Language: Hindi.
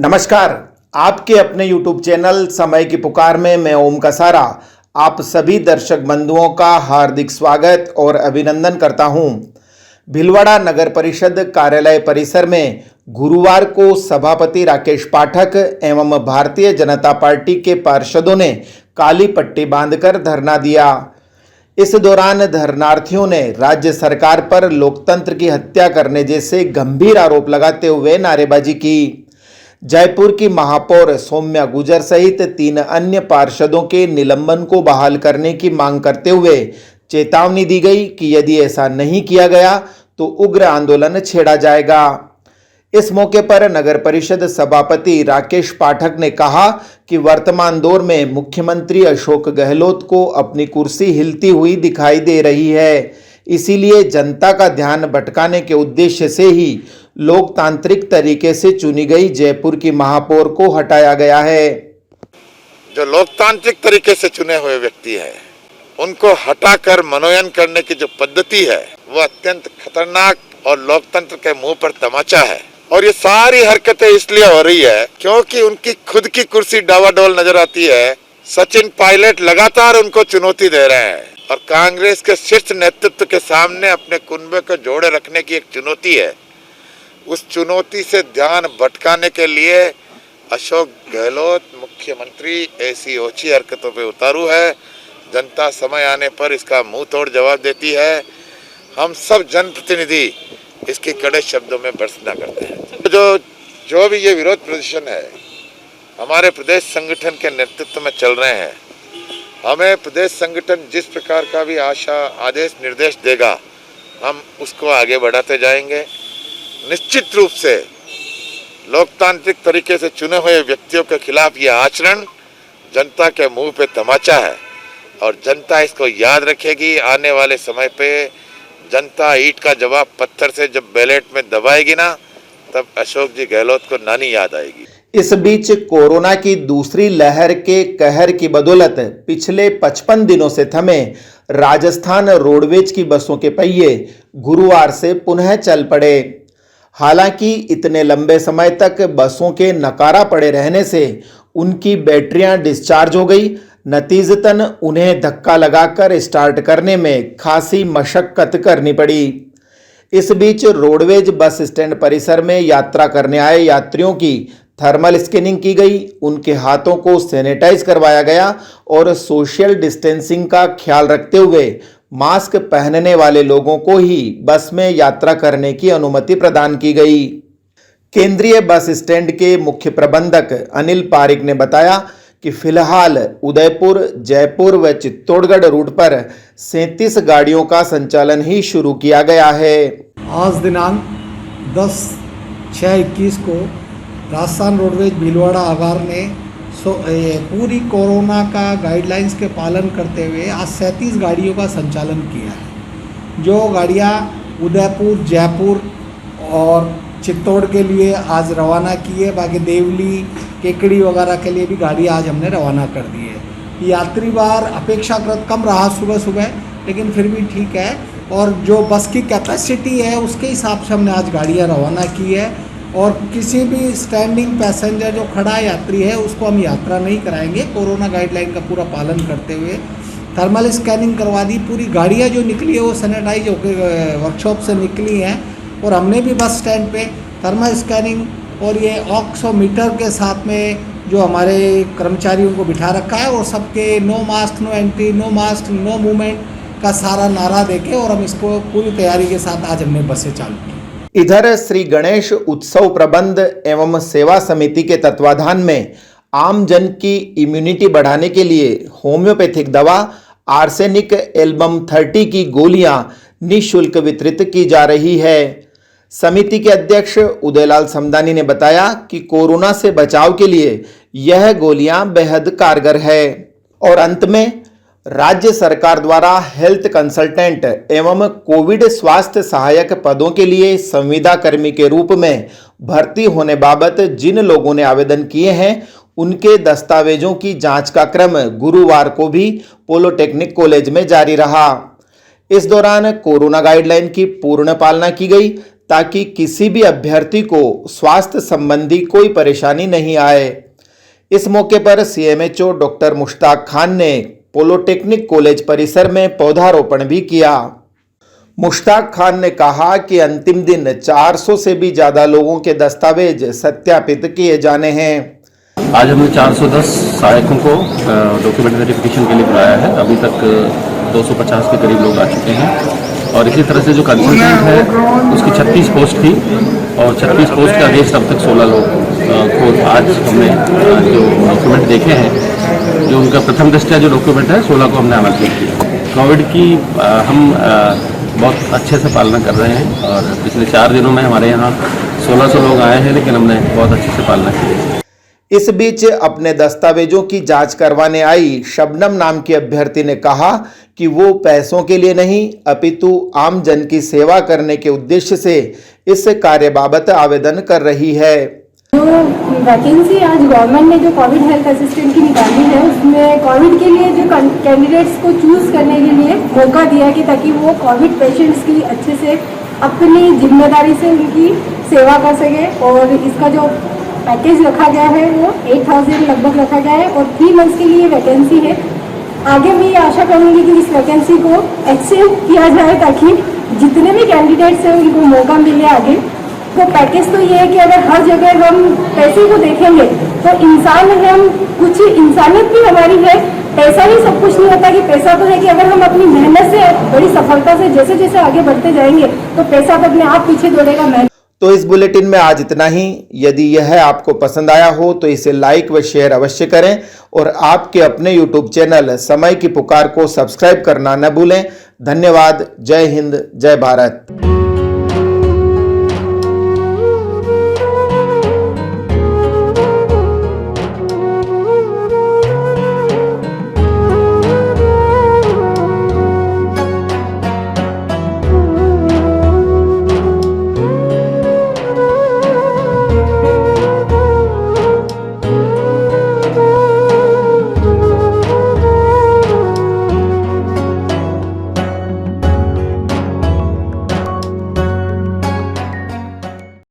नमस्कार। आपके अपने YouTube चैनल समय की पुकार में मैं ओम कसारा आप सभी दर्शक बंधुओं का हार्दिक स्वागत और अभिनंदन करता हूं। भीलवाड़ा नगर परिषद कार्यालय परिसर में गुरुवार को सभापति राकेश पाठक एवं भारतीय जनता पार्टी के पार्षदों ने काली पट्टी बांधकर धरना दिया। इस दौरान धरनार्थियों ने राज्य सरकार पर लोकतंत्र की हत्या करने जैसे गंभीर आरोप लगाते हुए नारेबाजी की। जयपुर की महापौर सौम्या गुर्जर सहित 3 अन्य पार्षदों के निलंबन को बहाल करने की मांग करते हुए चेतावनी दी गई कि यदि ऐसा नहीं किया गया तो उग्र आंदोलन छेड़ा जाएगा। इस मौके पर नगर परिषद सभापति राकेश पाठक ने कहा कि वर्तमान दौर में मुख्यमंत्री अशोक गहलोत को अपनी कुर्सी हिलती हुई दिखाई दे रही है, इसीलिए जनता का ध्यान भटकाने के उद्देश्य से ही लोकतांत्रिक तरीके से चुनी गई जयपुर की महापौर को हटाया गया है। जो लोकतांत्रिक तरीके से चुने हुए व्यक्ति है उनको हटाकर मनोनयन करने की जो पद्धति है वो अत्यंत खतरनाक और लोकतंत्र के मुंह पर तमाचा है। और ये सारी हरकतें इसलिए हो रही है क्योंकि उनकी खुद की कुर्सी डावाडोल नजर आती है। सचिन पायलट लगातार उनको चुनौती दे रहे हैं और कांग्रेस के शीर्ष नेतृत्व के सामने अपने कुनबे को जोड़े रखने की एक चुनौती है। उस चुनौती से ध्यान भटकाने के लिए अशोक गहलोत मुख्यमंत्री ऐसी ओछी हरकतों पे उतारू है। जनता समय आने पर इसका मुंह तोड़ जवाब देती है। हम सब जनप्रतिनिधि इसकी कड़े शब्दों में भर्त्सना करते हैं। जो भी ये विरोध प्रदर्शन है हमारे प्रदेश संगठन के नेतृत्व में चल रहे हैं। हमें प्रदेश संगठन जिस प्रकार का भी आदेश निर्देश देगा हम उसको आगे बढ़ाते जाएंगे। निश्चित रूप से लोकतांत्रिक तरीके से चुने हुए व्यक्तियों के खिलाफ यह आचरण जनता के मुंह पे तमाचा है और जनता इसको याद रखेगी। आने वाले समय पे जनता ईंट का जवाब पत्थर से जब बैलेट में दबाएगी ना तब अशोक जी गहलोत को नानी याद आएगी। इस बीच कोरोना की दूसरी लहर के कहर की बदौलत पिछले 55 दिनों से थमे राजस्थान रोडवेज की बसों के पहिए गुरुवार से पुनः चल पड़े। हालांकि इतने लंबे समय तक बसों के नकारा पड़े रहने से उनकी बैटरियां डिस्चार्ज हो गई। नतीजतन उन्हें धक्का लगाकर स्टार्ट करने में खासी मशक्कत करनी पड़ी। इस बीच रोडवेज बस स्टैंड परिसर में यात्रा करने आए यात्रियों की थर्मल स्कैनिंग की गई, उनके हाथों को सैनिटाइज करवाया गया और सोशल डिस्टेंसिंग का ख्याल रखते हुए मास्क पहनने वाले लोगों को ही बस में यात्रा करने की अनुमति प्रदान की गई। केंद्रीय बस स्टैंड के मुख्य प्रबंधक अनिल पारिक ने बताया कि फिलहाल उदयपुर, जयपुर व चित्तौड़गढ़ रूट पर 37 गाड़ियों का संचालन ही शुरू किया गया है। आज दिनांक 10/6/21 को राजस्थान रोडवेज भीलवाड़ा आगार ने पूरी कोरोना का गाइडलाइंस के पालन करते हुए आज 37 गाड़ियों का संचालन किया है। जो गाड़ियाँ उदयपुर, जयपुर और चित्तौड़ के लिए आज रवाना की है। बाकी देवली, केकड़ी वगैरह के लिए भी गाड़ी आज हमने रवाना कर दी है। यात्री भार अपेक्षाकृत कम रहा सुबह सुबह, लेकिन फिर भी ठीक है। और जो बस की कैपेसिटी है उसके हिसाब से हमने आज गाड़ियाँ रवाना की है। और किसी भी स्टैंडिंग पैसेंजर जो खड़ा यात्री है उसको हम यात्रा नहीं कराएंगे। कोरोना गाइडलाइन का पूरा पालन करते हुए थर्मल स्कैनिंग करवा दी। पूरी गाड़ियाँ जो निकली है वो सैनिटाइज होकर वर्कशॉप से निकली हैं। और हमने भी बस स्टैंड पे थर्मल स्कैनिंग और ये ऑक्सीमीटर के साथ में जो हमारे कर्मचारियों को बिठा रखा है और सबके no mask, no entry, no mask, no movement का सारा नारा देके और हम इसको पूरी तैयारी के साथ आज हमने बसें चालू की। इधर श्री गणेश उत्सव प्रबंध एवं सेवा समिति के तत्वाधान में आम जन की इम्यूनिटी बढ़ाने के लिए होम्योपैथिक दवा आर्सेनिक एल्बम 30 की गोलियां निःशुल्क वितरित की जा रही है। समिति के अध्यक्ष उदयलाल समदानी ने बताया कि कोरोना से बचाव के लिए यह गोलियां बेहद कारगर है। और अंत में राज्य सरकार द्वारा हेल्थ कंसल्टेंट एवं कोविड स्वास्थ्य सहायक पदों के लिए संविदा कर्मी के रूप में भर्ती होने बाबत जिन लोगों ने आवेदन किए हैं उनके दस्तावेजों की जांच का क्रम गुरुवार को भी पॉलिटेक्निक कॉलेज में जारी रहा। इस दौरान कोरोना गाइडलाइन की पूर्ण पालना की गई ताकि किसी भी अभ्यर्थी को स्वास्थ्य संबंधी कोई परेशानी नहीं आए। इस मौके पर सीएमएचओ डॉक्टर मुश्ताक खान ने पॉलिटेक्निक कॉलेज परिसर में पौधारोपण भी किया। मुश्ताक खान ने कहा कि अंतिम दिन 400 से भी ज़्यादा लोगों के दस्तावेज सत्यापित किए जाने हैं। आज हमने 410 सहायकों को डॉक्यूमेंट वेरिफिकेशन के लिए बुलाया है। अभी तक 250 के करीब लोग आ चुके हैं और इसी तरह से जो कंसल्टेंट है उसकी 36 पोस्ट थी और 36 पोस्ट के अगेंस्ट अब तक 16 लोग को आज हमने जो डॉक्यूमेंट देखे हैं, जो उनका प्रथम दृष्टया जो डॉक्यूमेंट है 16 को हमने आमंत्रित किया। कोविड की हम बहुत अच्छे से पालना कर रहे हैं और पिछले 4 दिनों में हमारे यहाँ 1600 लोग आए हैं, लेकिन हमने बहुत अच्छे से पालना की है। इस बीच अपने दस्तावेजों की जांच करवाने आई शबनम नाम की अभ्यर्थी ने कहा कि वो पैसों के लिए नहीं अपितु आम जन की सेवा करने के उद्देश्य से इस कार्य बाबत आवेदन कर रही है। जो वैकेंसी आज गवर्नमेंट ने जो कोविड हेल्थ असिस्टेंट की निकाली है, उसमें कोविड के लिए जो कैंडिडेट्स को चूज करने के लिए मौका दिया कि ताकि वो कोविड पेशेंट्स की अच्छे से अपनी जिम्मेदारी से उनकी सेवा कर सके। और इसका जो पैकेज रखा गया है वो 8000 लगभग रखा गया है और 3 मंथ्स के लिए वैकेंसी है। आगे मैं ये आशा करूँगी कि इस वैकेंसी को एक्सटेंड किया जाए ताकि जितने भी कैंडिडेट्स हैं उनको मौका मिले आगे। तो पैकेज तो ये है कि अगर हर जगह हम पैसे को देखेंगे तो इंसान है, हम कुछ इंसानियत भी हमारी है। पैसा ही सब कुछ नहीं होता कि पैसा तो है कि अगर हम अपनी मेहनत से बड़ी सफलता से जैसे जैसे आगे बढ़ते जाएंगे तो पैसा तो अपने आप पीछे दौड़ेगा। तो इस बुलेटिन में आज इतना ही। यदि यह आपको पसंद आया हो तो इसे लाइक व शेयर अवश्य करें और आपके अपने यूट्यूब चैनल समय की पुकार को सब्सक्राइब करना न भूलें। धन्यवाद। जय हिंद, जय भारत।